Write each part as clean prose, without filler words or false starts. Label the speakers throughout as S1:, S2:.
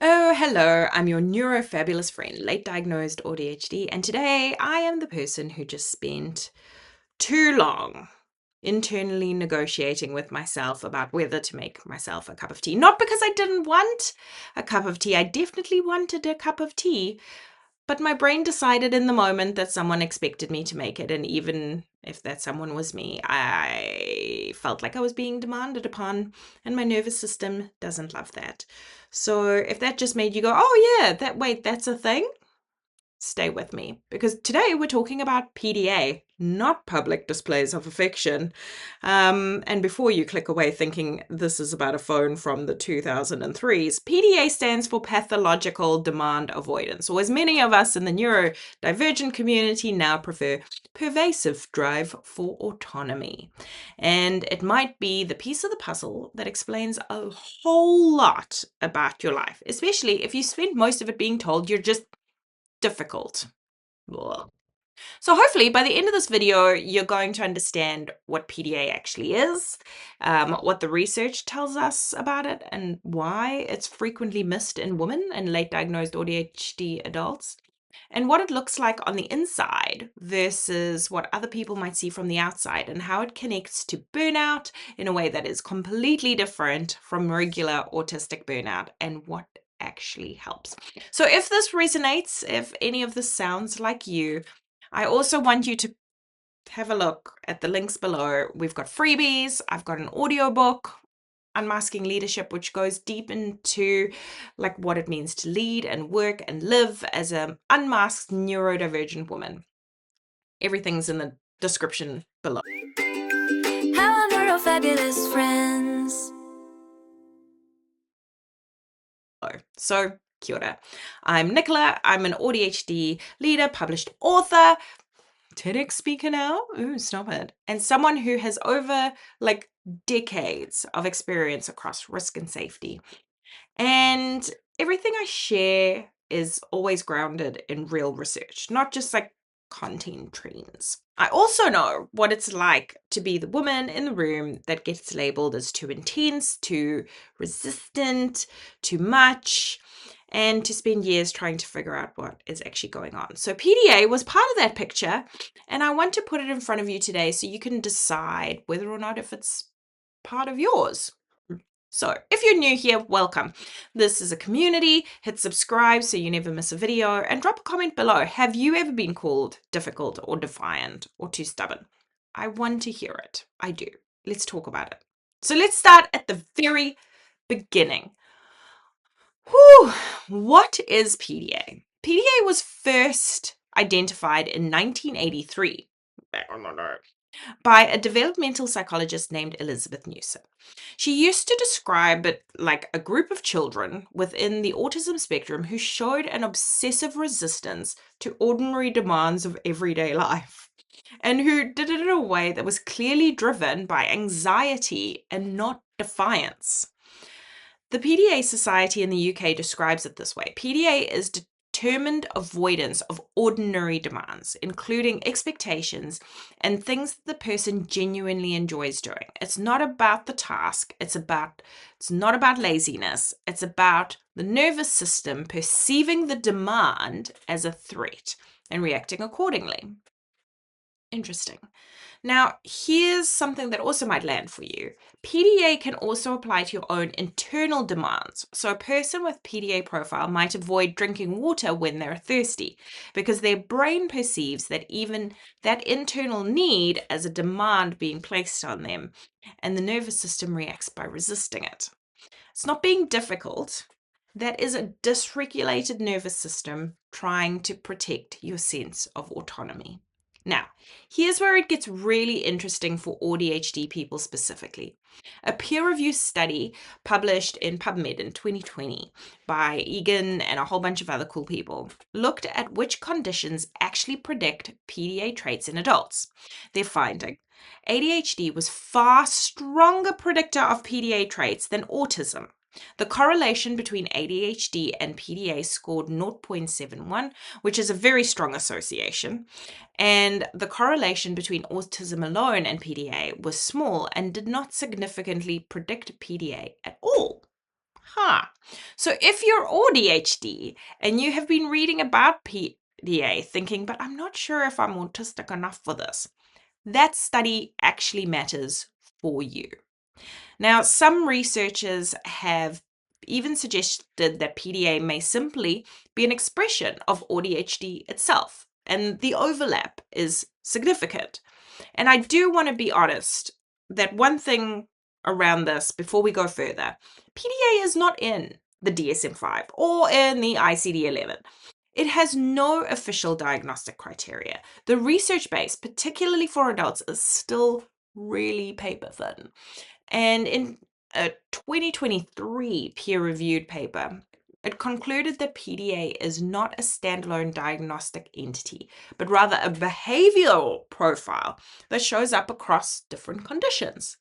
S1: Oh, hello, I'm your neurofabulous friend, late diagnosed AuDHD, and today I am the person who just spent too long internally negotiating with myself about whether to make myself a cup of tea. Not because I didn't want a cup of tea, I definitely wanted a cup of tea, but my brain decided in the moment that someone expected me to make it, and even if that someone was me, I felt like I was being demanded upon, and my nervous system doesn't love that. So if that just made you go, oh yeah, that's a thing, stay with me, because today we're talking about PDA, not public displays of affection. And before you click away thinking this is about a phone from the 2003s, PDA stands for Pathological Demand Avoidance, or as many of us in the neurodivergent community now prefer, Pervasive Drive for Autonomy. And it might be the piece of the puzzle that explains a whole lot about your life, especially if you spend most of it being told you're just difficult. Ugh. So hopefully by the end of this video, you're going to understand what PDA actually is, what the research tells us about it, and why it's frequently missed in women and late diagnosed ADHD adults, and what it looks like on the inside versus what other people might see from the outside, and how it connects to burnout in a way that is completely different from regular autistic burnout, and what actually helps. So if this resonates, if any of this sounds like you, I also want you to have a look at the links below. We've got freebies. I've got an audiobook, Unmasking Leadership, which goes deep into like what it means to lead and work and live as an unmasked neurodivergent woman. Everything's in the description below.
S2: How are our fabulous friends?
S1: So, kia ora. I'm Nicola. I'm an AuDHD leader, published author, TEDx speaker now. Ooh, stop it. And someone who has over like decades of experience across risk and safety. And everything I share is always grounded in real research, not just like content trends. I also know what it's like to be the woman in the room that gets labeled as too intense, too resistant, too much, and to spend years trying to figure out what is actually going on. So PDA was part of that picture, and I want to put it in front of you today so you can decide whether or not if it's part of yours. So if you're new here, welcome. This is a community. Hit subscribe so you never miss a video, and drop a comment below. Have you ever been called difficult or defiant or too stubborn? I want to hear it. I do. Let's talk about it. So let's start at the very beginning. Whew. What is PDA? PDA was first identified in 1983 by a developmental psychologist named Elizabeth Newson. She used to describe it like a group of children within the autism spectrum who showed an obsessive resistance to ordinary demands of everyday life, and who did it in a way that was clearly driven by anxiety and not defiance. The PDA Society in the UK describes it this way. PDA is determined avoidance of ordinary demands, including expectations and things that the person genuinely enjoys doing. It's not about the task. It's not about laziness. It's about the nervous system perceiving the demand as a threat and reacting accordingly. Interesting. Now, here's something that also might land for you. PDA can also apply to your own internal demands. So a person with PDA profile might avoid drinking water when they're thirsty because their brain perceives that even that internal need as a demand being placed on them, and the nervous system reacts by resisting it. It's not being difficult. That is a dysregulated nervous system trying to protect your sense of autonomy. Now, here's where it gets really interesting for AuDHD people specifically. A peer-reviewed study published in PubMed in 2020 by Egan and a whole bunch of other cool people looked at which conditions actually predict PDA traits in adults. Their finding: ADHD was far stronger predictor of PDA traits than autism. The correlation between ADHD and PDA scored 0.71, which is a very strong association, and the correlation between autism alone and PDA was small and did not significantly predict PDA at all. So if you're ADHD and you have been reading about PDA thinking, but I'm not sure if I'm autistic enough for this, that study actually matters for you. Now, some researchers have even suggested that PDA may simply be an expression of ADHD itself, and the overlap is significant. And I do want to be honest that one thing around this before we go further, PDA is not in the DSM-5 or in the ICD-11. It has no official diagnostic criteria. The research base, particularly for adults, is still really paper thin. And in a 2023 peer-reviewed paper, it concluded that PDA is not a standalone diagnostic entity, but rather a behavioral profile that shows up across different conditions.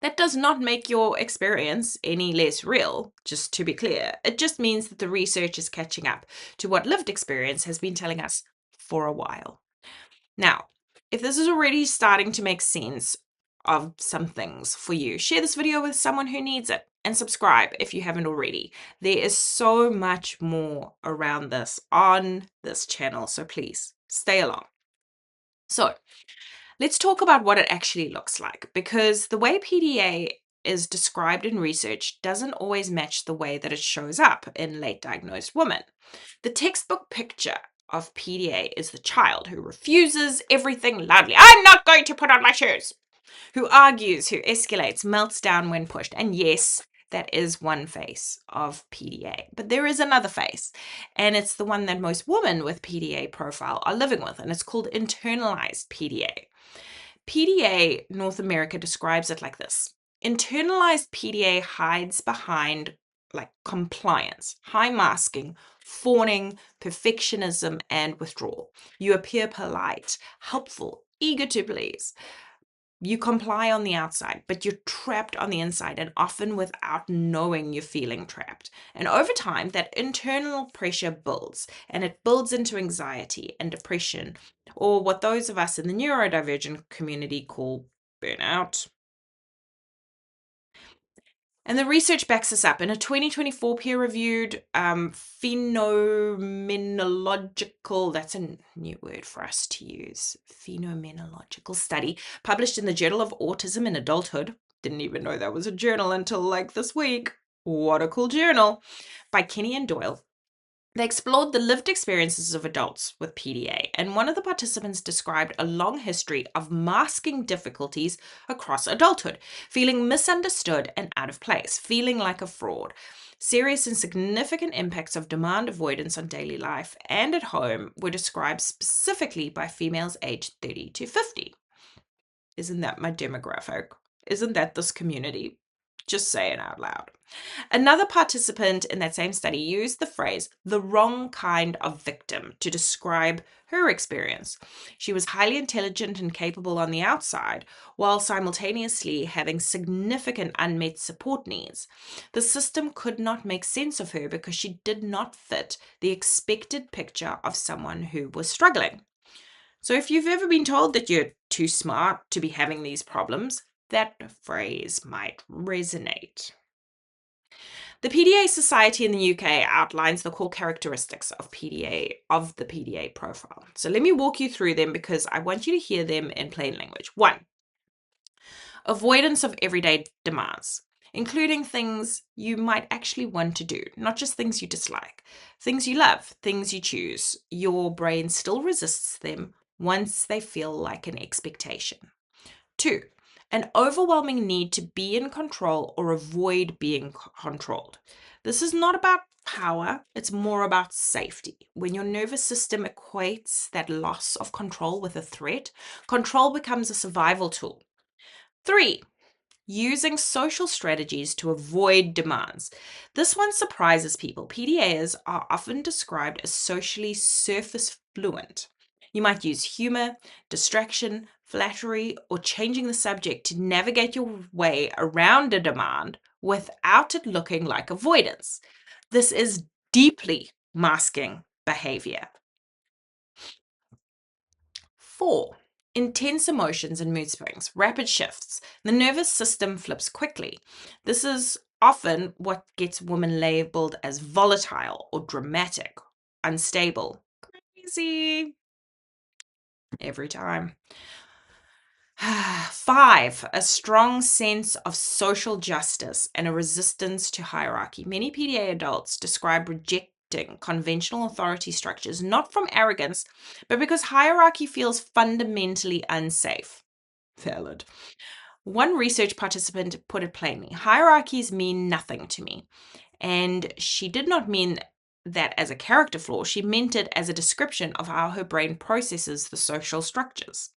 S1: That does not make your experience any less real, just to be clear. It just means that the research is catching up to what lived experience has been telling us for a while. Now, if this is already starting to make sense of some things for you, share this video with someone who needs it and subscribe if you haven't already. There is so much more around this on this channel, so please stay along. So let's talk about what it actually looks like, because the way PDA is described in research doesn't always match the way that it shows up in late diagnosed women. The textbook picture of PDA is the child who refuses everything loudly. I'm not going to put on my shoes. Who argues, who escalates, melts down when pushed. And yes, that is one face of PDA. But there is another face, and it's the one that most women with PDA profile are living with, and it's called internalized PDA. PDA North America describes it like this. Internalized PDA hides behind compliance, high masking, fawning, perfectionism, and withdrawal. You appear polite, helpful, eager to please. You comply on the outside, but you're trapped on the inside, and often without knowing you're feeling trapped. And over time, that internal pressure builds, and it builds into anxiety and depression, or what those of us in the neurodivergent community call burnout. And the research backs this up. In a 2024 peer-reviewed phenomenological, that's a new word for us to use, phenomenological study, published in the Journal of Autism in Adulthood. Didn't even know that was a journal until like this week. What a cool journal. By Kenny and Doyle. They explored the lived experiences of adults with PDA, and one of the participants described a long history of masking difficulties across adulthood, feeling misunderstood and out of place, feeling like a fraud. Serious and significant impacts of demand avoidance on daily life and at home were described specifically by females aged 30 to 50. Isn't that my demographic? Isn't that this community? Just say it out loud. Another participant in that same study used the phrase the wrong kind of victim to describe her experience. She was highly intelligent and capable on the outside, while simultaneously having significant unmet support needs. The system could not make sense of her because she did not fit the expected picture of someone who was struggling. So if you've ever been told that you're too smart to be having these problems, that phrase might resonate. The PDA Society in the UK outlines the core characteristics of the PDA profile. So let me walk you through them because I want you to hear them in plain language. 1, avoidance of everyday demands, including things you might actually want to do, not just things you dislike, things you love, things you choose. Your brain still resists them once they feel like an expectation. 2, an overwhelming need to be in control or avoid being controlled. This is not about power, it's more about safety. When your nervous system equates that loss of control with a threat, control becomes a survival tool. 3, using social strategies to avoid demands. This one surprises people. PDAs are often described as socially surface fluent. You might use humor, distraction, flattery, or changing the subject to navigate your way around a demand without it looking like avoidance. This is deeply masking behavior. 4, intense emotions and mood swings, rapid shifts. The nervous system flips quickly. This is often what gets women labeled as volatile or dramatic, unstable, crazy, every time. 5, a strong sense of social justice and a resistance to hierarchy. Many PDA adults describe rejecting conventional authority structures not from arrogance, but because hierarchy feels fundamentally unsafe. Valid. One research participant put it plainly: hierarchies mean nothing to me. And she did not mean that as a character flaw, she meant it as a description of how her brain processes the social structures.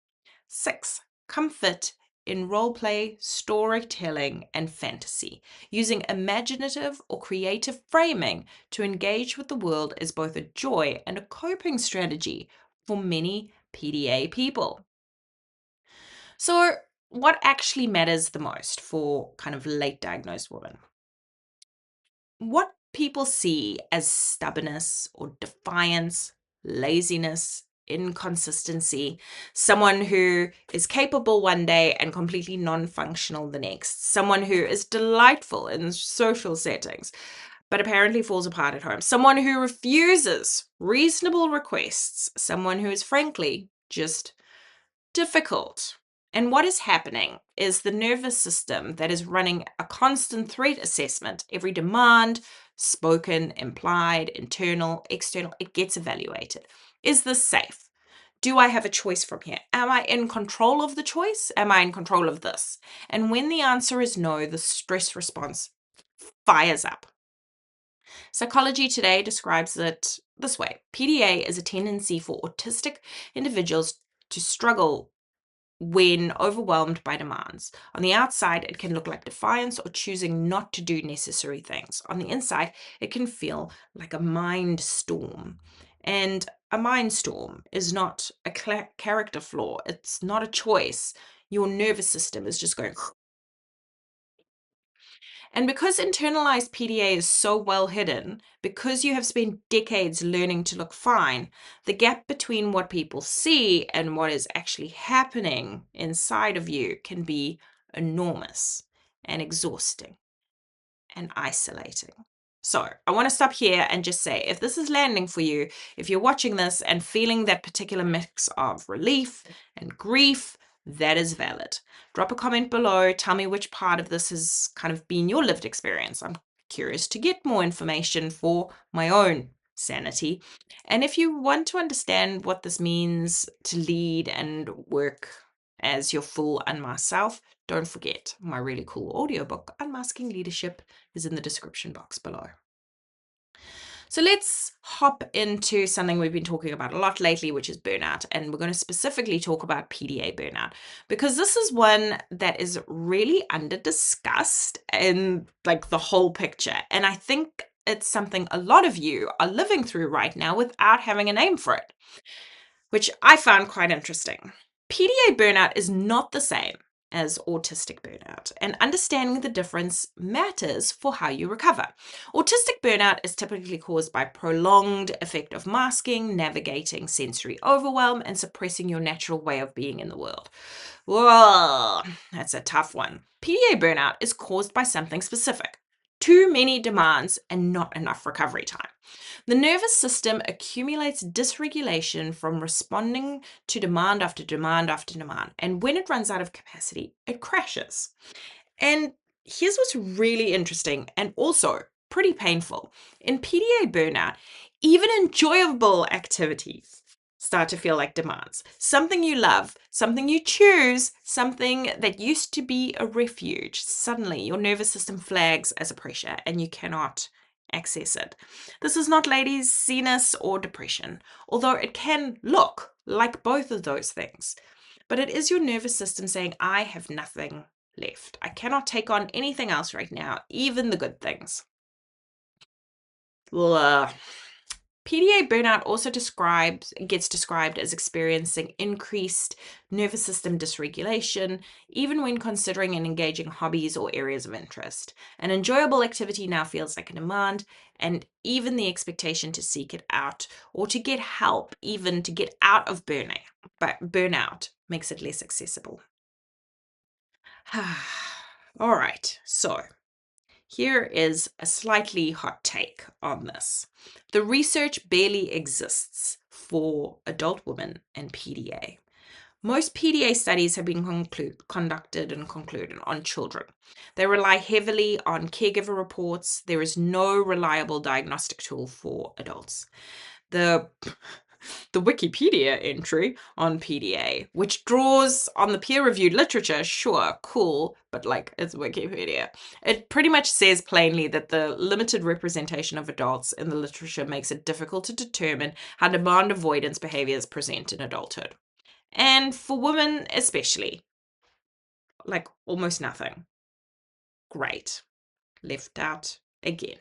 S1: 6, comfort in role play, storytelling, and fantasy. Using imaginative or creative framing to engage with the world is both a joy and a coping strategy for many PDA people. So, what actually matters the most for kind of late diagnosed women? What people see as stubbornness or defiance, laziness, inconsistency, someone who is capable one day and completely non-functional the next, someone who is delightful in social settings but apparently falls apart at home, someone who refuses reasonable requests, someone who is frankly just difficult. And what is happening is the nervous system that is running a constant threat assessment, every demand, spoken, implied, internal, external, it gets evaluated. Is this safe? Do I have a choice from here? Am I in control of the choice? Am I in control of this? And when the answer is no, the stress response fires up. Psychology today describes it this way: PDA is a tendency for autistic individuals to struggle when overwhelmed by demands. On the outside, it can look like defiance or choosing not to do necessary things. On the inside, it can feel like a mind storm. And a mind storm is not a character flaw, it's not a choice. Your nervous system is just going. And because internalized PDA is so well hidden, because you have spent decades learning to look fine, the gap between what people see and what is actually happening inside of you can be enormous and exhausting and isolating. So I want to stop here and just say, if this is landing for you, if you're watching this and feeling that particular mix of relief and grief, that is valid. Drop a comment below. Tell me which part of this has kind of been your lived experience. I'm curious to get more information for my own sanity. And if you want to understand what this means to lead and work as your full unmasked self, don't forget my really cool audiobook, Unmasking Leadership, is in the description box below. So let's hop into something we've been talking about a lot lately, which is burnout. And we're going to specifically talk about PDA burnout, because this is one that is really under discussed in like the whole picture. And I think it's something a lot of you are living through right now without having a name for it, which I found quite interesting. PDA burnout is not the same as autistic burnout, and understanding the difference matters for how you recover. Autistic burnout is typically caused by prolonged affective masking, navigating sensory overwhelm, and suppressing your natural way of being in the world. Whoa, that's a tough one. PDA burnout is caused by something specific: too many demands and not enough recovery time. The nervous system accumulates dysregulation from responding to demand after demand after demand. And when it runs out of capacity, it crashes. And here's what's really interesting and also pretty painful. In PDA burnout, even enjoyable activities start to feel like demands. Something you love, something you choose, something that used to be a refuge. Suddenly, your nervous system flags as a pressure and you cannot access it. This is not laziness or depression, although it can look like both of those things. But it is your nervous system saying, I have nothing left. I cannot take on anything else right now, even the good things. Ugh. PDA burnout also gets described as experiencing increased nervous system dysregulation, even when considering and engaging hobbies or areas of interest. An enjoyable activity now feels like a demand, and even the expectation to seek it out or to get help, even to get out of burnout makes it less accessible. All right, so Here is a slightly hot take on this. The research barely exists for adult women and PDA. Most PDA studies have been conducted and concluded on children. They rely heavily on caregiver reports. There is no reliable diagnostic tool for adults. The Wikipedia entry on PDA, which draws on the peer-reviewed literature, sure, cool, but it's Wikipedia. It pretty much says plainly that the limited representation of adults in the literature makes it difficult to determine how demand avoidance behaviors present in adulthood. And for women especially, almost nothing. Great. Left out again.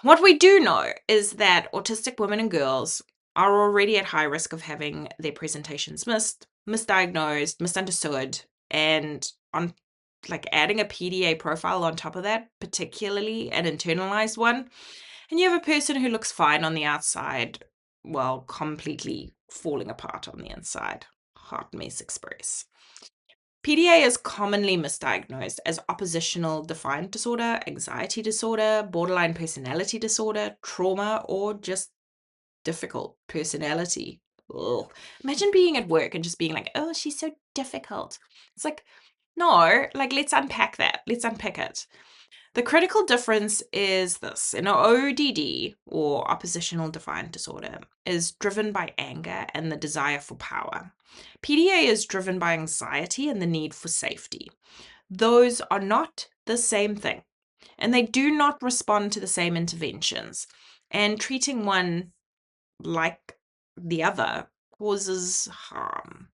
S1: What we do know is that autistic women and girls are already at high risk of having their presentations missed, misdiagnosed, misunderstood, and on adding a PDA profile on top of that, particularly an internalized one, and you have a person who looks fine on the outside while completely falling apart on the inside. Hot mess express. PDA is commonly misdiagnosed as oppositional defiant disorder, anxiety disorder, borderline personality disorder, trauma, or just difficult personality. Ugh. Imagine being at work and just being like, oh, she's so difficult. It's like, no, let's unpack that. Let's unpick it. The critical difference is this. An ODD, or oppositional defiant disorder, is driven by anger and the desire for power. PDA is driven by anxiety and the need for safety. Those are not the same thing, and they do not respond to the same interventions. And treating one like the other causes harm.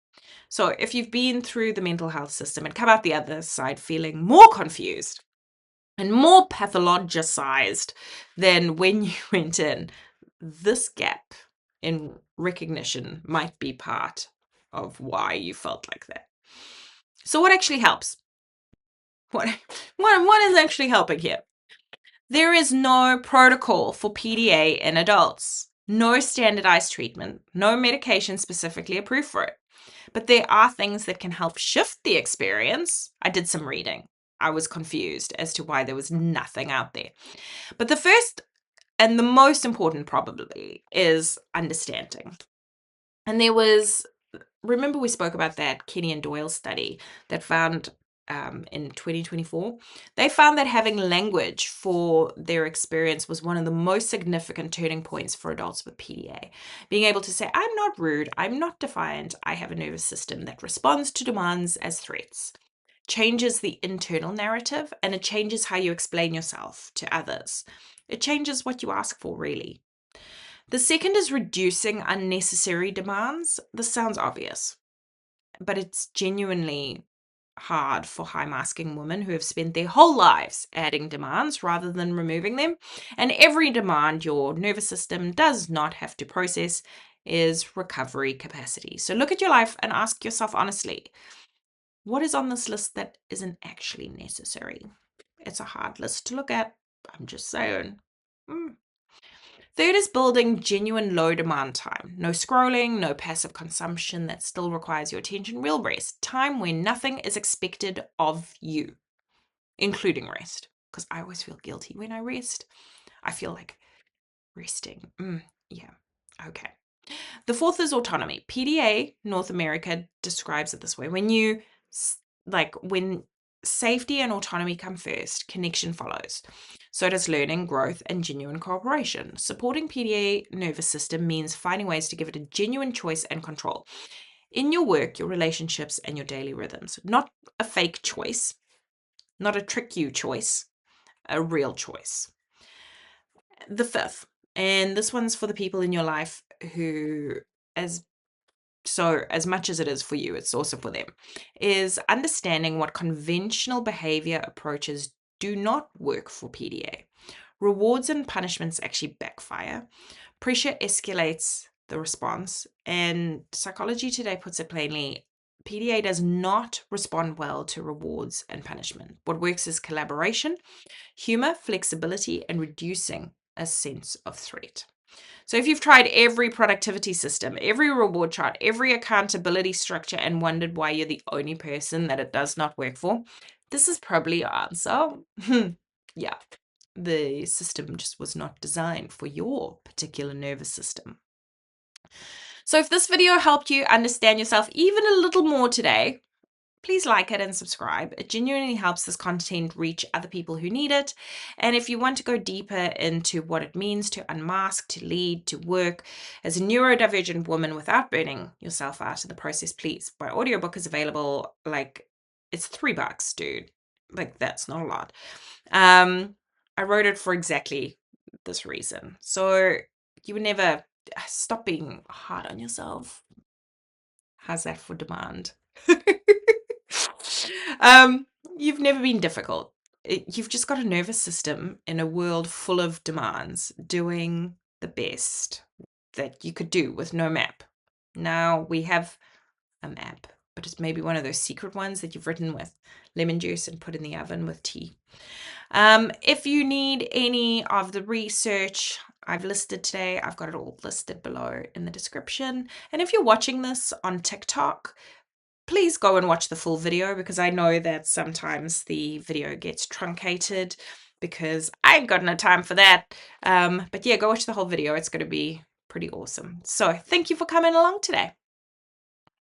S1: So if you've been through the mental health system and come out the other side feeling more confused and more pathologized than when you went in, this gap in recognition might be part of why you felt like that. So what actually helps? What is actually helping here? There is no protocol for PDA in adults, no standardized treatment, no medication specifically approved for it. But there are things that can help shift the experience. I did some reading. I was confused as to why there was nothing out there. But the first and the most important probably is understanding. And remember we spoke about that Kenny and Doyle study that found in 2024, they found that having language for their experience was one of the most significant turning points for adults with PDA. Being able to say, I'm not rude, I'm not defiant, I have a nervous system that responds to demands as threats, changes the internal narrative, and it changes how you explain yourself to others. It changes what you ask for, really. The second is reducing unnecessary demands. This sounds obvious, but it's genuinely hard for high masking women who have spent their whole lives adding demands rather than removing them. And every demand your nervous system does not have to process is recovery capacity. So look at your life and ask yourself honestly, what is on this list that isn't actually necessary? It's a hard list to look at. I'm just saying. Third is building genuine low demand time. No scrolling, no passive consumption that still requires your attention. Real rest. Time when nothing is expected of you, including rest. Because I always feel guilty when I rest. I feel like resting. Yeah. Okay. The fourth is autonomy. PDA North America describes it this way. When safety and autonomy come first, connection follows. So does learning, growth, and genuine cooperation. Supporting PDA nervous system means finding ways to give it a genuine choice and control in your work, your relationships, and your daily rhythms. Not a fake choice, not a trick you choice, a real choice. The fifth, and this one's for the people in your life who, as much as it is for you, it's also for them, is understanding what conventional behavior approaches do not work for PDA. Rewards and punishments actually backfire. Pressure escalates the response, and Psychology Today puts it plainly, PDA does not respond well to rewards and punishment. What works is collaboration, humor, flexibility, and reducing a sense of threat. So if you've tried every productivity system, every reward chart, every accountability structure, and wondered why you're the only person that it does not work for, this is probably your answer. Yeah, the system just was not designed for your particular nervous system. So if this video helped you understand yourself even a little more today, please like it and subscribe. It genuinely helps this content reach other people who need it. And if you want to go deeper into what it means to unmask, to lead, to work as a neurodivergent woman without burning yourself out in the process, please. My audiobook is available, like, it's $3, dude. Like, that's not a lot. I wrote it for exactly this reason. So you would never stop being hard on yourself. How's that for demand? You've never been difficult. You've just got a nervous system in a world full of demands, doing the best that you could do with no map. Now we have a map, but it's maybe one of those secret ones that you've written with lemon juice and put in the oven with tea. If you need any of the research I've listed today, I've got it all listed below in the description. And if you're watching this on TikTok, please go and watch the full video, because I know that sometimes the video gets truncated because I ain't got no time for that. But yeah, go watch the whole video. It's going to be pretty awesome. So thank you for coming along today.